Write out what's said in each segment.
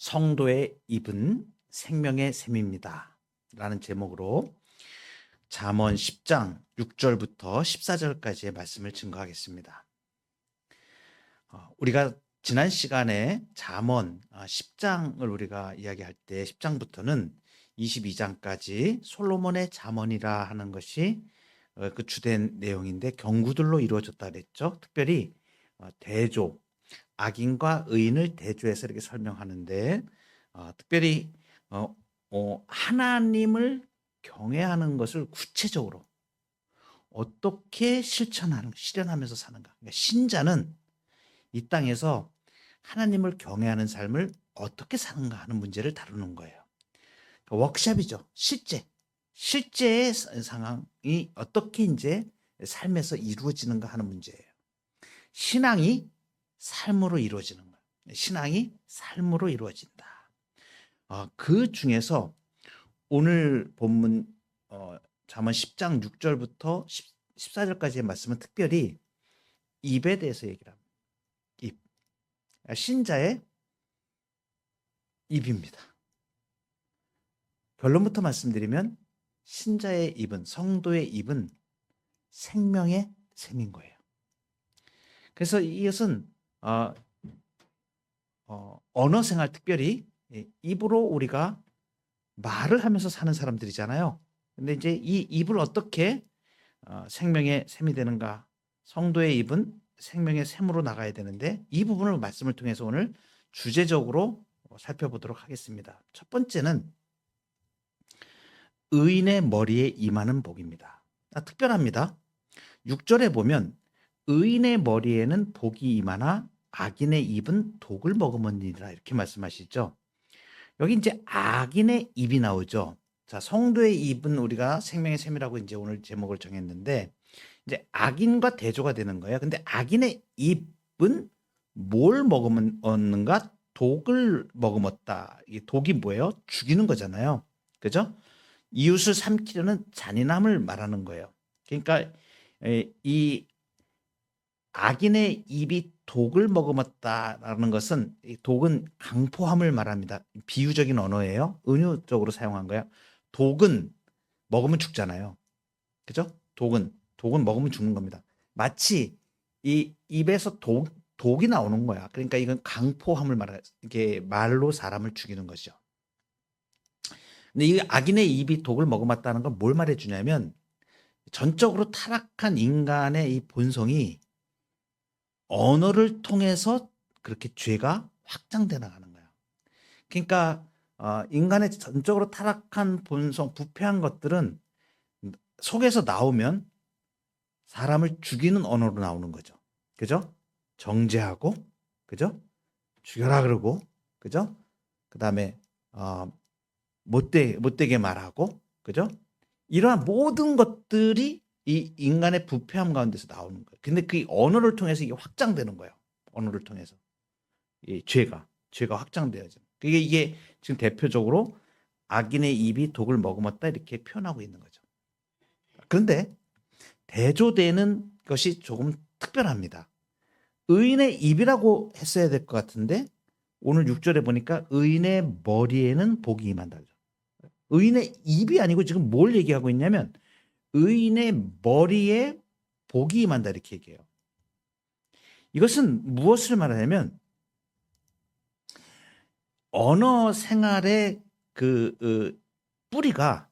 성도의 입은 생명의 샘입니다. 라는 제목으로 잠언 10장 6절부터 14절까지의 말씀을 증거하겠습니다. 우리가 지난 시간에 잠언 10장을 우리가 이야기할 때 10장부터는 22장까지 솔로몬의 잠언이라 하는 것이 그 주된 내용인데 경구들로 이루어졌다 그랬죠. 특별히 대조, 악인과 의인을 대조해서 이렇게 설명하는데 특별히 하나님을 경외하는 것을 구체적으로 어떻게 실현하면서 사는가. 그러니까 신자는 이 땅에서 하나님을 경외하는 삶을 어떻게 사는가 하는 문제를 다루는 거예요. 워크숍이죠. 실제의 상황이 어떻게 이제 삶에서 이루어지는가 하는 문제예요. 신앙이 삶으로 이루어지는 거예요. 신앙이 삶으로 이루어진다. 그 중에서 오늘 본문 잠언 10장 6절부터 14절까지의 말씀은 특별히 입에 대해서 얘기를 합니다. 입. 신자의 입입니다. 결론부터 말씀드리면 신자의 입은, 성도의 입은 생명의 샘인 거예요. 그래서 이것은 언어 생활, 특별히 입으로 우리가 말을 하면서 사는 사람들이잖아요. 근데 이제 이 입을 어떻게 생명의 샘이 되는가? 성도의 입은 생명의 샘으로 나가야 되는데 이 부분을 말씀을 통해서 오늘 주제적으로 살펴보도록 하겠습니다. 첫 번째는 의인의 머리에 임하는 복입니다. 특별합니다. 6절에 보면 의인의 머리에는 복이 임하나 악인의 입은 독을 머금으니라 이렇게 말씀하시죠. 여기 이제 악인의 입이 나오죠. 자, 성도의 입은 우리가 생명의 샘이라고 이제 오늘 제목을 정했는데 이제 악인과 대조가 되는 거예요. 근데 악인의 입은 뭘 머금었는가? 독을 머금었다. 이 독이 뭐예요? 죽이는 거잖아요. 그죠? 이웃을 삼키려는 잔인함을 말하는 거예요. 그러니까 이 악인의 입이 독을 머금었다라는 것은 이 독은 강포함을 말합니다. 비유적인 언어예요. 은유적으로 사용한 거예요. 독은 먹으면 죽잖아요. 그죠? 독은 먹으면 죽는 겁니다. 마치 이 입에서 독이 나오는 거야. 그러니까 이건 강포함을 이게 말로 사람을 죽이는 거죠. 근데 이 악인의 입이 독을 머금었다는 건 뭘 말해주냐면 전적으로 타락한 인간의 이 본성이 언어를 통해서 그렇게 죄가 확장돼 나가는 거야. 그러니까 인간의 전적으로 타락한 본성, 부패한 것들은 속에서 나오면 사람을 죽이는 언어로 나오는 거죠. 그죠? 정죄하고, 그죠? 죽여라 그러고, 그죠? 그 다음에 못되게 말하고, 그죠? 이러한 모든 것들이 이 인간의 부패함 가운데서 나오는 거예요. 근데 그 언어를 통해서 이게 확장되는 거예요. 언어를 통해서. 이 죄가 확장되어져. 이게 지금 대표적으로 악인의 입이 독을 머금었다 이렇게 표현하고 있는 거죠. 그런데 대조되는 것이 조금 특별합니다. 의인의 입이라고 했어야 될 것 같은데 오늘 6절에 보니까 의인의 머리에는 복이 임한다. 의인의 입이 아니고 지금 뭘 얘기하고 있냐면 의인의 머리에 복이 임한다 이렇게 얘기해요. 이것은 무엇을 말하냐면 언어 생활의 그 뿌리가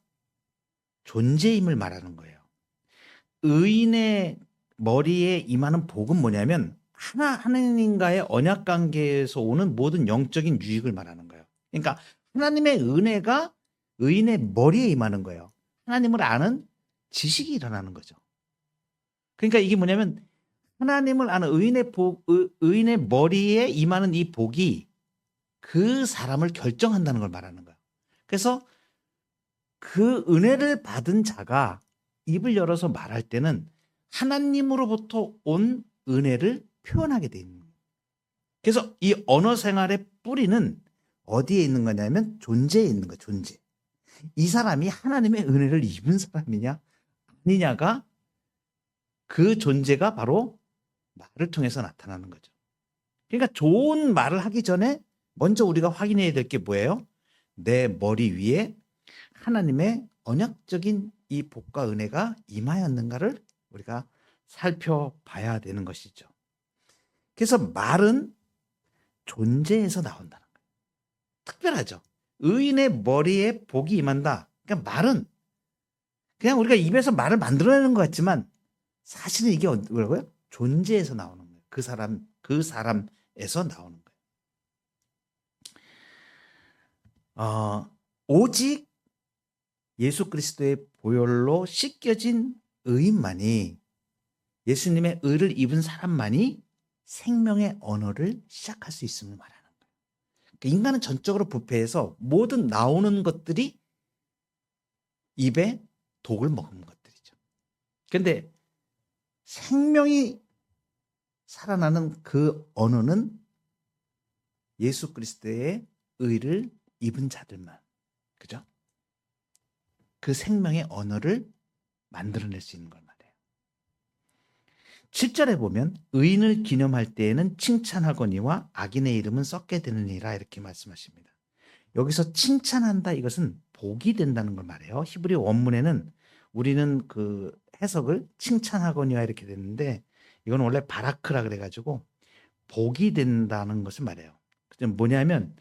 존재임을 말하는 거예요. 의인의 머리에 임하는 복은 뭐냐면 하나님과의 언약 관계에서 오는 모든 영적인 유익을 말하는 거예요. 그러니까 하나님의 은혜가 의인의 머리에 임하는 거예요. 하나님을 아는 지식이 일어나는 거죠. 그러니까 이게 뭐냐면 하나님을 아는 의인의 머리에 임하는 이 복이 그 사람을 결정한다는 걸 말하는 거예요. 그래서 그 은혜를 받은 자가 입을 열어서 말할 때는 하나님으로부터 온 은혜를 표현하게 돼 있는 거예요. 그래서 이 언어 생활의 뿌리는 어디에 있는 거냐면 존재에 있는 거예요. 존재. 이 사람이 하나님의 은혜를 입은 사람이냐 아니냐가 그 존재가 바로 말을 통해서 나타나는 거죠. 그러니까 좋은 말을 하기 전에 먼저 우리가 확인해야 될 게 뭐예요? 내 머리 위에 하나님의 언약적인 이 복과 은혜가 임하였는가를 우리가 살펴봐야 되는 것이죠. 그래서 말은 존재에서 나온다는 거예요. 특별하죠. 의인의 머리에 복이 임한다. 그러니까 말은 그냥 우리가 입에서 말을 만들어내는 것 같지만 사실은 이게 뭐라고요? 존재에서 나오는 거예요. 그 사람에서 나오는 거예요. 오직 예수 그리스도의 보혈로 씻겨진 의인만이, 예수님의 의를 입은 사람만이 생명의 언어를 시작할 수 있음을 말하는 거예요. 그러니까 인간은 전적으로 부패해서 모든 나오는 것들이 입에 독을 먹은 것들이죠. 그런데 생명이 살아나는 그 언어는 예수 그리스도의 의를 입은 자들만, 그죠? 그 생명의 언어를 만들어낼 수 있는 걸 말해요. 7절에 보면 의인을 기념할 때에는 칭찬하거니와 악인의 이름은 썩게 되느니라 이렇게 말씀하십니다. 여기서 칭찬한다, 이것은 복이 된다는 걸 말해요. 히브리 원문에는 우리는 그 해석을 칭찬하거니와 이렇게 됐는데 이건 원래 바라크라 그래가지고 복이 된다는 것을 말해요. 뭐냐면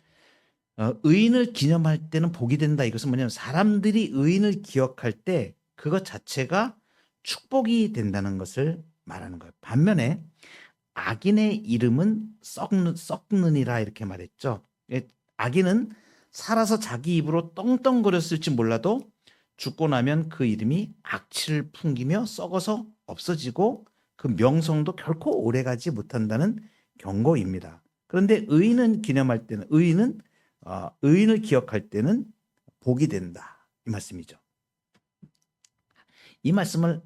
의인을 기념할 때는 복이 된다. 이것은 뭐냐면 사람들이 의인을 기억할 때 그것 자체가 축복이 된다는 것을 말하는 거예요. 반면에 악인의 이름은 썩느니라 이렇게 말했죠. 악인은 살아서 자기 입으로 떵떵거렸을지 몰라도 죽고 나면 그 이름이 악취를 풍기며 썩어서 없어지고 그 명성도 결코 오래가지 못한다는 경고입니다. 그런데 의인을 기억할 때는 복이 된다, 이 말씀이죠. 이 말씀을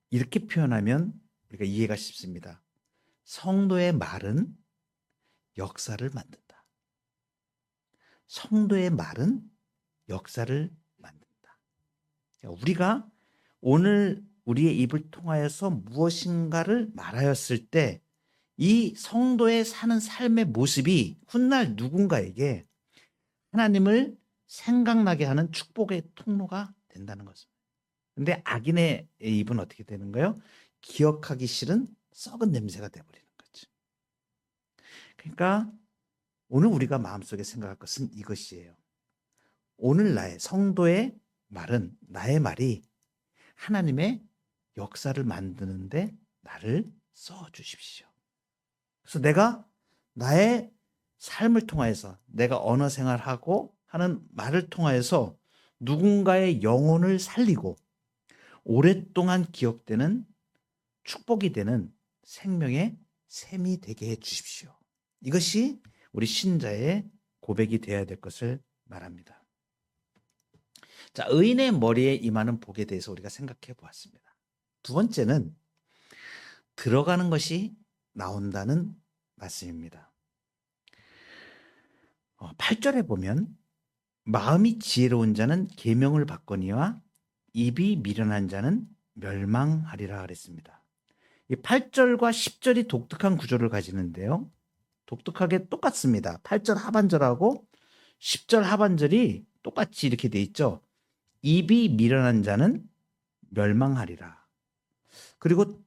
이렇게 표현하면 우리가 이해가 쉽습니다. 성도의 말은 역사를 만든다. 성도의 말은 역사를 만든다. 우리가 오늘 우리의 입을 통하여서 무엇인가를 말하였을 때 이 성도의 사는 삶의 모습이 훗날 누군가에게 하나님을 생각나게 하는 축복의 통로가 된다는 것입니다. 그런데 악인의 입은 어떻게 되는 거예요? 기억하기 싫은 썩은 냄새가 되어버리는 거죠. 그러니까 오늘 우리가 마음속에 생각할 것은 이것이에요. 오늘 나의 성도의 말은, 나의 말이 하나님의 역사를 만드는데 나를 써주십시오. 그래서 내가 나의 삶을 통해서, 내가 언어 생활하고 하는 말을 통해서 누군가의 영혼을 살리고 오랫동안 기억되는 축복이 되는 생명의 샘이 되게 해 주십시오. 이것이 우리 신자의 고백이 되어야 될 것을 말합니다. 자, 의인의 머리에 임하는 복에 대해서 우리가 생각해 보았습니다. 두 번째는 들어가는 것이 나온다는 말씀입니다. 8절에 보면 마음이 지혜로운 자는 계명을 받거니와 입이 미련한 자는 멸망하리라 그랬습니다. 이 8절과 10절이 독특한 구조를 가지는데요. 독특하게 똑같습니다. 8절 하반절하고 10절 하반절이 똑같이 이렇게 돼 있죠. 입이 미련한 자는 멸망하리라. 그리고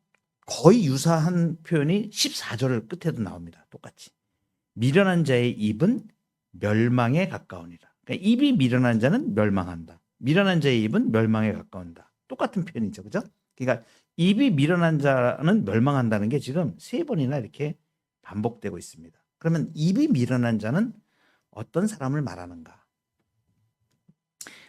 거의 유사한 표현이 14절 끝에도 나옵니다. 똑같이. 미련한 자의 입은 멸망에 가까우니라. 그러니까 입이 미련한 자는 멸망한다. 미련한 자의 입은 멸망에 가까운다. 똑같은 표현이죠. 그죠? 그러니까 입이 미련한 자는 멸망한다는 게 지금 3번이나 이렇게 반복되고 있습니다. 그러면 입이 미련한 자는 어떤 사람을 말하는가?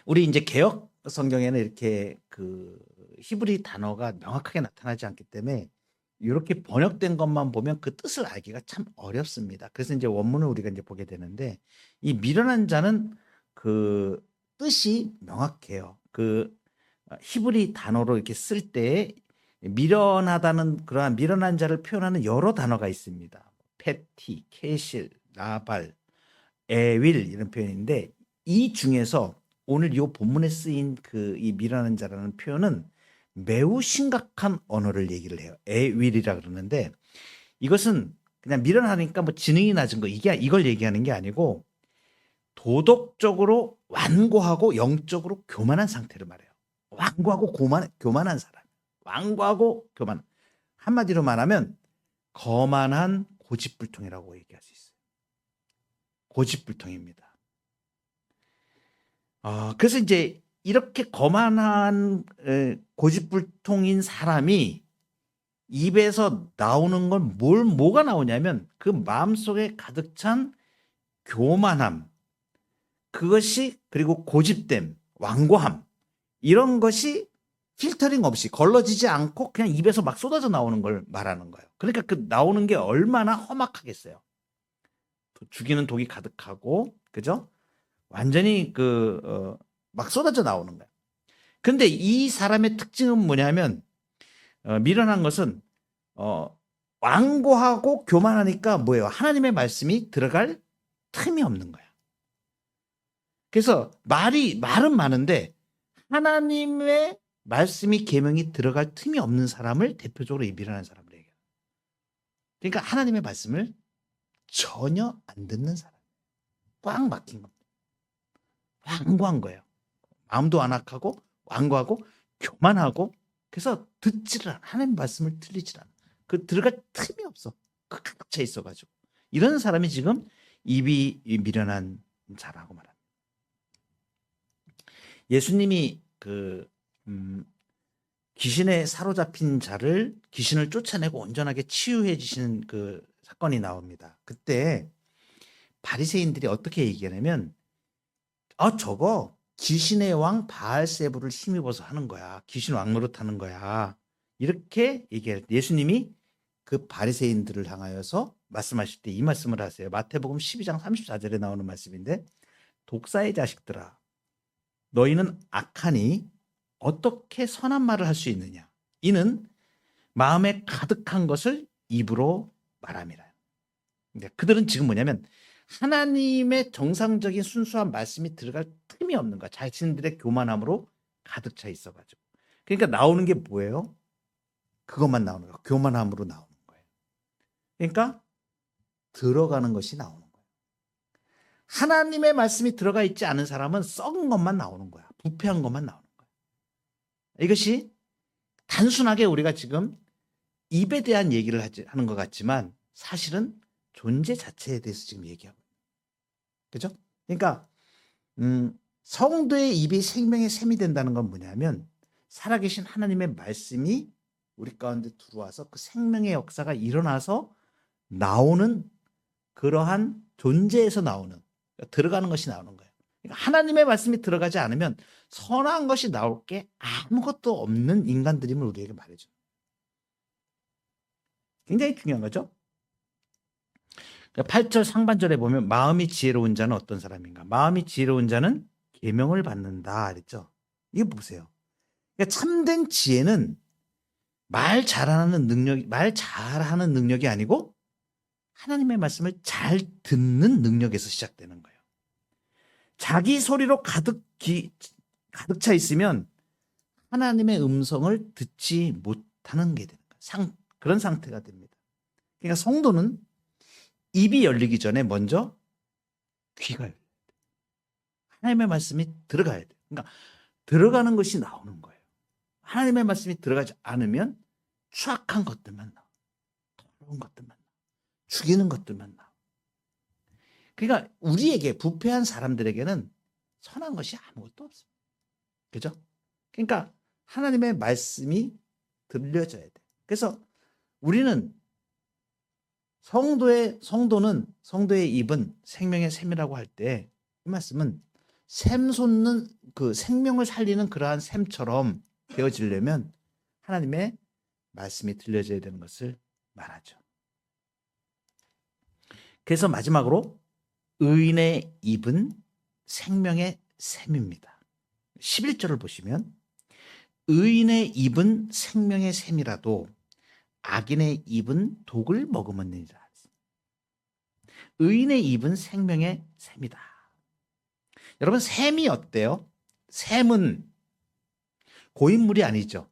우리 이제 개역 성경에는 이렇게 그 히브리 단어가 명확하게 나타나지 않기 때문에 이렇게 번역된 것만 보면 그 뜻을 알기가 참 어렵습니다. 그래서 이제 원문을 우리가 이제 보게 되는데 이 미련한 자는 그 뜻이 명확해요. 그 히브리 단어로 이렇게 쓸 때 미련하다는, 그러한 미련한 자를 표현하는 여러 단어가 있습니다. 페티, 케실, 나발, 에윌 이런 표현인데 이 중에서 오늘 이 본문에 쓰인 그 이 미련한 자라는 표현은 매우 심각한 언어를 얘기를 해요. 에윌이라 그러는데 이것은 그냥 미련하니까 뭐 지능이 낮은 거 이걸 얘기하는 게 아니고 도덕적으로 완고하고 영적으로 교만한 상태를 말해요. 완고하고 교만한 사람. 완고하고 교만. 한마디로 말하면 거만한 고집불통이라고 얘기할 수 있어요. 고집불통입니다. 그래서 이제 이렇게 거만한 고집불통인 사람이 입에서 나오는 건 뭐가 나오냐면 그 마음속에 가득 찬 교만함, 그것이 그리고 고집됨, 완고함 이런 것이 필터링 없이 걸러지지 않고 그냥 입에서 막 쏟아져 나오는 걸 말하는 거예요. 그러니까 그 나오는 게 얼마나 험악하겠어요. 죽이는 독이 가득하고, 그죠? 완전히 막 쏟아져 나오는 거예요. 근데 이 사람의 특징은 뭐냐면 미련한 것은 완고하고 교만하니까 뭐예요? 하나님의 말씀이 들어갈 틈이 없는 거야. 그래서 말은 많은데 하나님의 말씀이 계명이 들어갈 틈이 없는 사람을 대표적으로 이 미련한 사람을 얘기해요. 그러니까 하나님의 말씀을 전혀 안 듣는 사람. 꽉 막힌 겁니다. 완고한 거예요. 마음도 안악하고 완고하고 교만하고 그래서 듣지를 않아. 하나님 말씀을 들리질 않아. 들어갈 틈이 없어. 가득 차 있어가지고. 이런 사람이 지금 입이 미련한 자라고 말합니다. 예수님이 귀신에 사로잡힌 자를 귀신을 쫓아내고 온전하게 치유해 주시는 그 사건이 나옵니다. 그때 바리새인들이 어떻게 얘기하냐면 저거 귀신의 왕 바알세부를 힘입어서 하는 거야. 귀신 왕 노릇하는 거야. 이렇게 얘기해요. 예수님이 그 바리새인들을 향하여서 말씀하실 때 이 말씀을 하세요. 마태복음 12장 34절에 나오는 말씀인데 독사의 자식들아 너희는 악하니 어떻게 선한 말을 할 수 있느냐. 이는 마음에 가득한 것을 입으로 말함이라. 그러니까 그들은 지금 뭐냐면 하나님의 정상적인 순수한 말씀이 들어갈 틈이 없는 거야. 자신들의 교만함으로 가득 차 있어가지고. 그러니까 나오는 게 뭐예요? 그것만 나오는 거야. 교만함으로 나오는 거예요. 그러니까 들어가는 것이 나오는 거예요. 하나님의 말씀이 들어가 있지 않은 사람은 썩은 것만 나오는 거야. 부패한 것만 나오는 거야. 이것이 단순하게 우리가 지금 입에 대한 얘기를 하는 것 같지만 사실은 존재 자체에 대해서 지금 얘기하고 있는 거예요. 그죠? 그러니까 성도의 입이 생명의 샘이 된다는 건 뭐냐면 살아계신 하나님의 말씀이 우리 가운데 들어와서 그 생명의 역사가 일어나서 나오는 그러한 존재에서 나오는 들어가는 것이 나오는 거예요. 그러니까 하나님의 말씀이 들어가지 않으면 선한 것이 나올 게 아무것도 없는 인간들임을 우리에게 말해줘요. 굉장히 중요한 거죠. 8절 상반절에 보면 마음이 지혜로운 자는 어떤 사람인가? 마음이 지혜로운 자는 계명을 받는다 그랬죠. 이거 보세요. 그러니까 참된 지혜는 말 잘하는 능력이 아니고 하나님의 말씀을 잘 듣는 능력에서 시작되는 거예요. 자기 소리로 가득 차 있으면 하나님의 음성을 듣지 못하는 게 되는 거예요. 그런 상태가 됩니다. 그러니까 성도는 입이 열리기 전에 먼저 귀가 열려야 돼요. 하나님의 말씀이 들어가야 돼요. 그러니까 들어가는 것이 나오는 거예요. 하나님의 말씀이 들어가지 않으면 추악한 것들만 나와. 더러운 것들만 나와. 죽이는 것들만 나와. 그러니까 우리에게 부패한 사람들에게는 선한 것이 아무것도 없습니다. 그죠? 그러니까 하나님의 말씀이 들려져야 돼. 그래서 우리는 성도의 입은 생명의 샘이라고 할 때 이 말씀은 샘 솟는 그 생명을 살리는 그러한 샘처럼 되어지려면 하나님의 말씀이 들려져야 되는 것을 말하죠. 그래서 마지막으로 의인의 입은 생명의 샘입니다. 11절을 보시면 의인의 입은 생명의 샘이라도 악인의 입은 독을 머금었느니라. 의인의 입은 생명의 샘이다. 여러분 샘이 어때요? 샘은 고인물이 아니죠.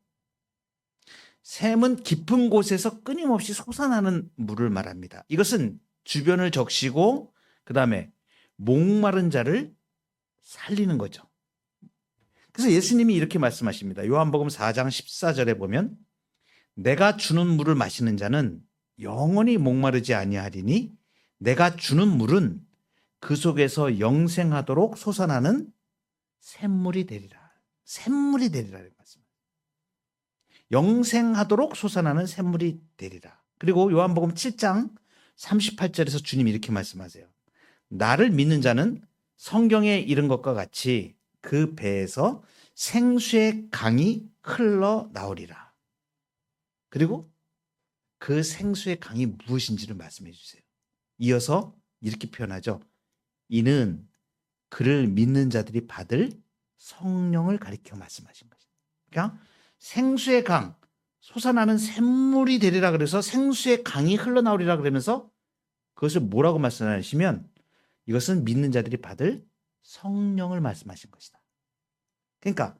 샘은 깊은 곳에서 끊임없이 솟아나는 물을 말합니다. 이것은 주변을 적시고 그 다음에 목마른 자를 살리는 거죠. 그래서 예수님이 이렇게 말씀하십니다. 요한복음 4장 14절에 보면 내가 주는 물을 마시는 자는 영원히 목마르지 아니하리니 내가 주는 물은 그 속에서 영생하도록 솟아나는 샘물이 되리라. 샘물이 되리라. 영생하도록 솟아나는 샘물이 되리라. 그리고 요한복음 7장 38절에서 주님이 이렇게 말씀하세요. 나를 믿는 자는 성경에 이른 것과 같이 그 배에서 생수의 강이 흘러나오리라. 그리고 그 생수의 강이 무엇인지를 말씀해 주세요. 이어서 이렇게 표현하죠. 이는 그를 믿는 자들이 받을 성령을 가리켜 말씀하신 것입니다. 그러니까 생수의 강, 솟아나는 샘물이 되리라 그래서 생수의 강이 흘러나오리라 그러면서 그것을 뭐라고 말씀하시면 이것은 믿는 자들이 받을 성령을 말씀하신 것이다. 그러니까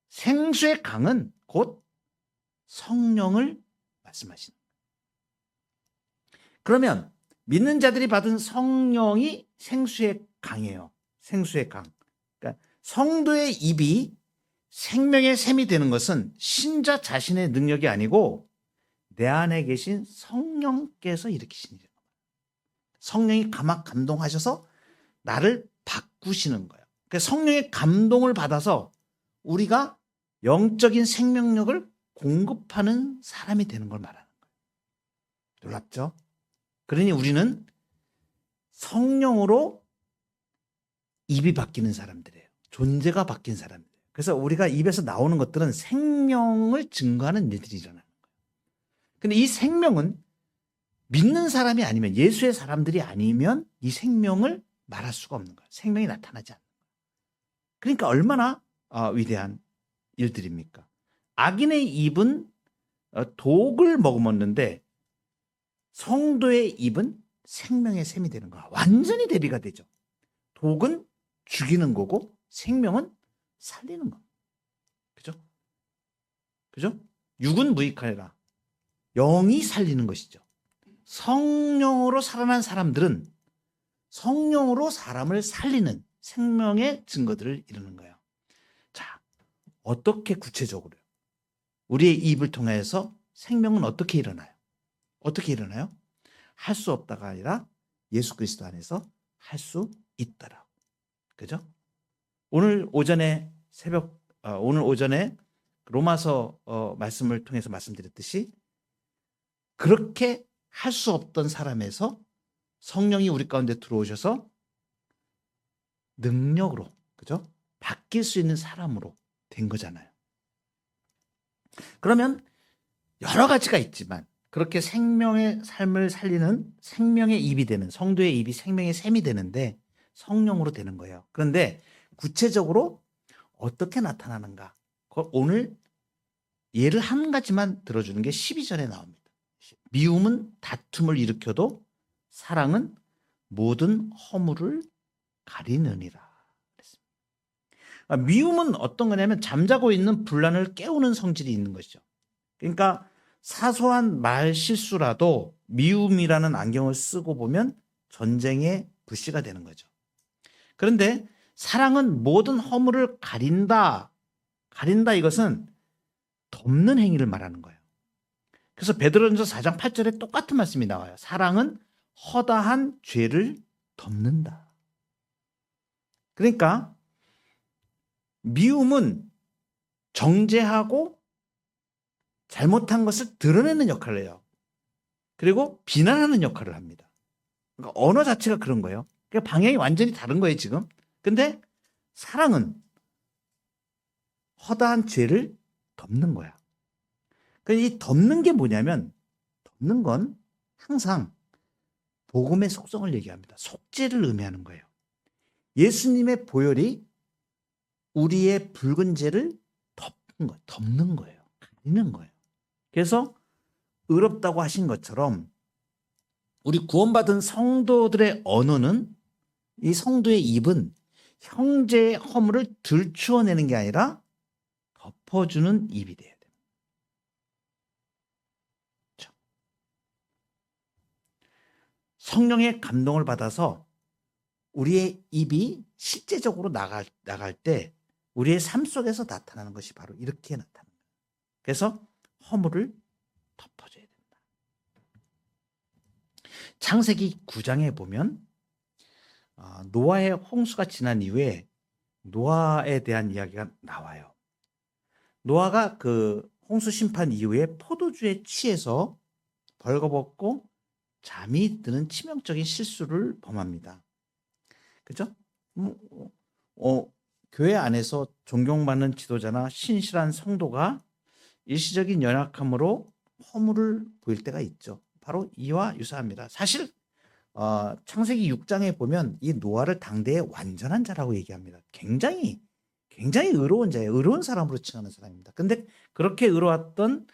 생수의 강은 곧 성령을 말씀하시는 거예요. 그러면 믿는 자들이 받은 성령이 생수의 강이에요. 생수의 강. 그러니까 성도의 입이 생명의 샘이 되는 것은 신자 자신의 능력이 아니고 내 안에 계신 성령께서 일으키신 일이에요. 성령이 감동하셔서 나를 바꾸시는 거예요. 그러니까 성령의 감동을 받아서 우리가 영적인 생명력을 공급하는 사람이 되는 걸 말하는 거예요. 놀랍죠? 그러니 우리는 성령으로 입이 바뀌는 사람들이에요. 존재가 바뀐 사람들. 그래서 우리가 입에서 나오는 것들은 생명을 증거하는 일들이 일어나는 거예요. 근데 이 생명은 믿는 사람이 아니면 예수의 사람들이 아니면 이 생명을 말할 수가 없는 거예요. 생명이 나타나지 않는 거예요. 그러니까 얼마나 위대한 일들입니까? 악인의 입은 독을 머금었는데 성도의 입은 생명의 샘이 되는 거야. 완전히 대비가 되죠. 독은 죽이는 거고 생명은 살리는 거. 그죠? 그죠? 육은 무익하리라. 영이 살리는 것이죠. 성령으로 살아난 사람들은 성령으로 사람을 살리는 생명의 증거들을 이루는 거예요. 자, 어떻게 구체적으로 우리의 입을 통해서 생명은 어떻게 일어나요? 어떻게 일어나요? 할 수 없다가 아니라 예수 그리스도 안에서 할 수 있다라고. 그죠? 오늘 오전에 로마서 말씀을 통해서 말씀드렸듯이 그렇게 할 수 없던 사람에서 성령이 우리 가운데 들어오셔서 능력으로, 그죠? 바뀔 수 있는 사람으로 된 거잖아요. 그러면 여러 가지가 있지만 그렇게 생명의 삶을 살리는 생명의 입이 되는 성도의 입이 생명의 샘이 되는데 성령으로 되는 거예요. 그런데 구체적으로 어떻게 나타나는가? 오늘 예를 한 가지만 들어주는 게 12절에 나옵니다. 미움은 다툼을 일으켜도 사랑은 모든 허물을 가리느니라. 미움은 어떤 거냐면 잠자고 있는 분란을 깨우는 성질이 있는 것이죠. 그러니까 사소한 말 실수라도 미움이라는 안경을 쓰고 보면 전쟁의 불씨가 되는 거죠. 그런데 사랑은 모든 허물을 가린다. 가린다 이것은 덮는 행위를 말하는 거예요. 그래서 베드로전서 4장 8절에 똑같은 말씀이 나와요. 사랑은 허다한 죄를 덮는다. 그러니까 미움은 정죄하고 잘못한 것을 드러내는 역할을 해요. 그리고 비난하는 역할을 합니다. 그러니까 언어 자체가 그런 거예요. 그러니까 방향이 완전히 다른 거예요, 지금. 근데 사랑은 허다한 죄를 덮는 거야. 그러니까 이 덮는 게 뭐냐면 덮는 건 항상 복음의 속성을 얘기합니다. 속죄를 의미하는 거예요. 예수님의 보혈이 우리의 붉은 죄를 덮는 거예요. 가리는 거예요. 그래서 의롭다고 하신 것처럼 우리 구원받은 성도들의 언어는 이 성도의 입은 형제의 허물을 들추어내는 게 아니라 덮어주는 입이 돼야 돼요. 성령의 감동을 받아서 우리의 입이 실제적으로 나갈 때 우리의 삶 속에서 나타나는 것이 바로 이렇게 나타납니다. 그래서 허물을 덮어줘야 된다. 창세기 9장에 보면 노아의 홍수가 지난 이후에 노아에 대한 이야기가 나와요. 노아가 그 홍수 심판 이후에 포도주에 취해서 벌거벗고 잠이 드는 치명적인 실수를 범합니다. 그죠? 교회 안에서 존경받는 지도자나 신실한 성도가 일시적인 연약함으로 허물을 보일 때가 있죠. 바로 이와 유사합니다. 사실 창세기 6장에 보면 이 노아를 당대의 완전한 자라고 얘기합니다. 굉장히 의로운 자예요. 의로운 사람으로 칭하는 사람입니다. 근데 그렇게 의로웠던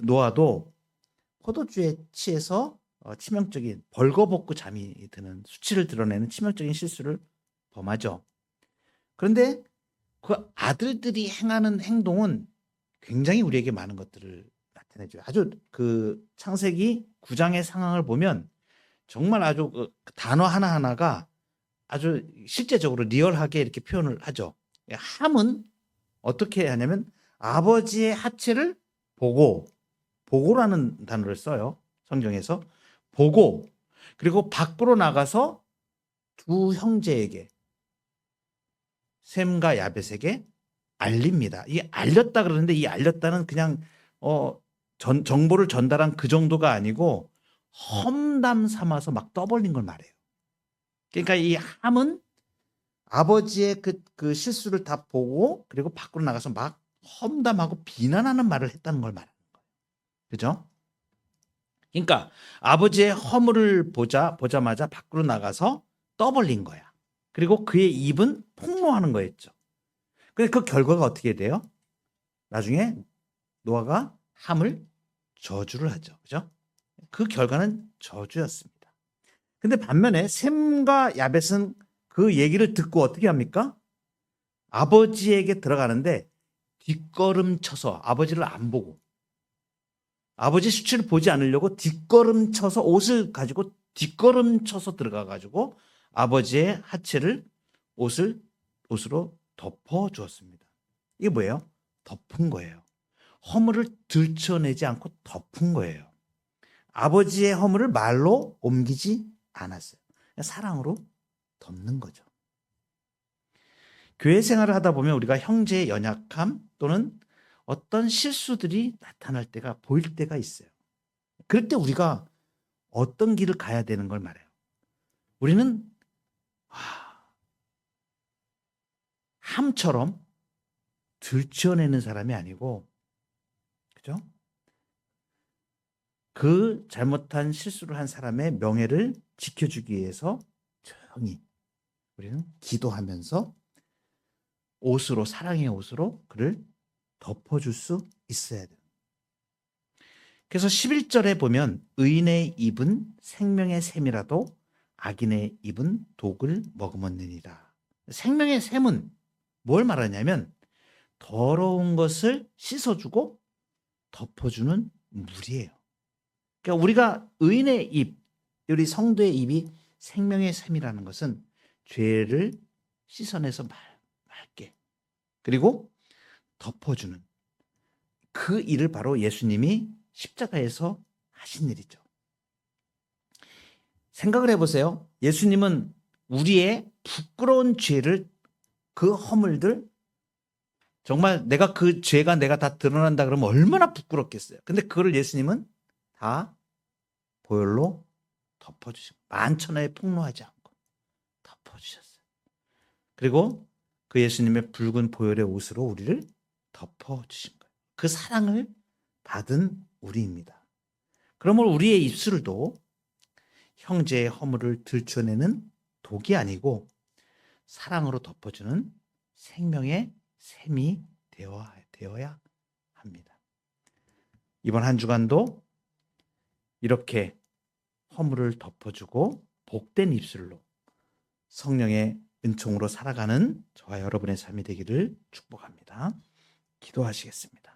노아도 포도주에 취해서 치명적인 벌거벗고 잠이 드는 수치를 드러내는 치명적인 실수를 범하죠. 그런데 그 아들들이 행하는 행동은 굉장히 우리에게 많은 것들을 나타내줘요. 아주 그 창세기 9장의 상황을 보면 정말 아주 그 단어 하나하나가 아주 실제적으로 리얼하게 이렇게 표현을 하죠. 함은 어떻게 하냐면 아버지의 하체를 보고라는 단어를 써요. 성경에서 보고, 그리고 밖으로 나가서 두 형제에게, 셈과 야벳에게 알립니다. 이 알렸다 그러는데 이 알렸다는 그냥 정보를 전달한 그 정도가 아니고 험담 삼아서 막 떠벌린 걸 말해요. 그러니까 이 함은 아버지의 그 실수를 다 보고 그리고 밖으로 나가서 막 험담하고 비난하는 말을 했다는 걸 말하는 거예요. 그죠? 그러니까 아버지의 허물을 보자마자 밖으로 나가서 떠벌린 거야. 그리고 그의 입은 폭로하는 거였죠. 근데 그 결과가 어떻게 돼요? 나중에 노아가 함을 저주를 하죠. 그죠? 그 결과는 저주였습니다. 근데 반면에 셈과 야벳은 그 얘기를 듣고 어떻게 합니까? 아버지에게 들어가는데 뒷걸음쳐서, 아버지를 안 보고 아버지 수치를 보지 않으려고 뒷걸음쳐서, 옷을 가지고 뒷걸음쳐서 들어가가지고 아버지의 하체를 옷으로 덮어 주었습니다. 이게 뭐예요? 덮은 거예요. 허물을 들춰내지 않고 덮은 거예요. 아버지의 허물을 말로 옮기지 않았어요. 사랑으로 덮는 거죠. 교회 생활을 하다 보면 우리가 형제의 연약함 또는 어떤 실수들이 나타날 때가, 보일 때가 있어요. 그럴 때 우리가 어떤 길을 가야 되는 걸 말해요. 우리는 함처럼 들춰내는 사람이 아니고, 그죠? 그 잘못한 실수를 한 사람의 명예를 지켜주기 위해서 조용히 우리는 기도하면서 옷으로, 사랑의 옷으로 그를 덮어줄 수 있어야 돼요. 그래서 11절에 보면 의인의 입은 생명의 샘이라도 악인의 입은 독을 머금었느니라. 생명의 샘은 뭘 말하냐면 더러운 것을 씻어주고 덮어주는 물이에요. 그러니까 우리가 의인의 입, 우리 성도의 입이 생명의 샘이라는 것은 죄를 씻어내서 맑게, 그리고 덮어주는 그 일을 바로 예수님이 십자가에서 하신 일이죠. 생각을 해보세요. 예수님은 우리의 부끄러운 죄를, 그 허물들, 정말 그 죄가 내가 다 드러난다 그러면 얼마나 부끄럽겠어요. 근데 그거를 예수님은 다 보혈로 덮어주시고 만천하에 폭로하지 않고 덮어주셨어요. 그리고 그 예수님의 붉은 보혈의 옷으로 우리를 덮어주신 거예요. 그 사랑을 받은 우리입니다. 그러므로 우리의 입술도 형제의 허물을 들춰내는 독이 아니고 사랑으로 덮어주는 생명의 샘이 되어야 합니다. 이번 한 주간도 이렇게 허물을 덮어주고 복된 입술로 성령의 은총으로 살아가는 저와 여러분의 삶이 되기를 축복합니다. 기도하시겠습니다.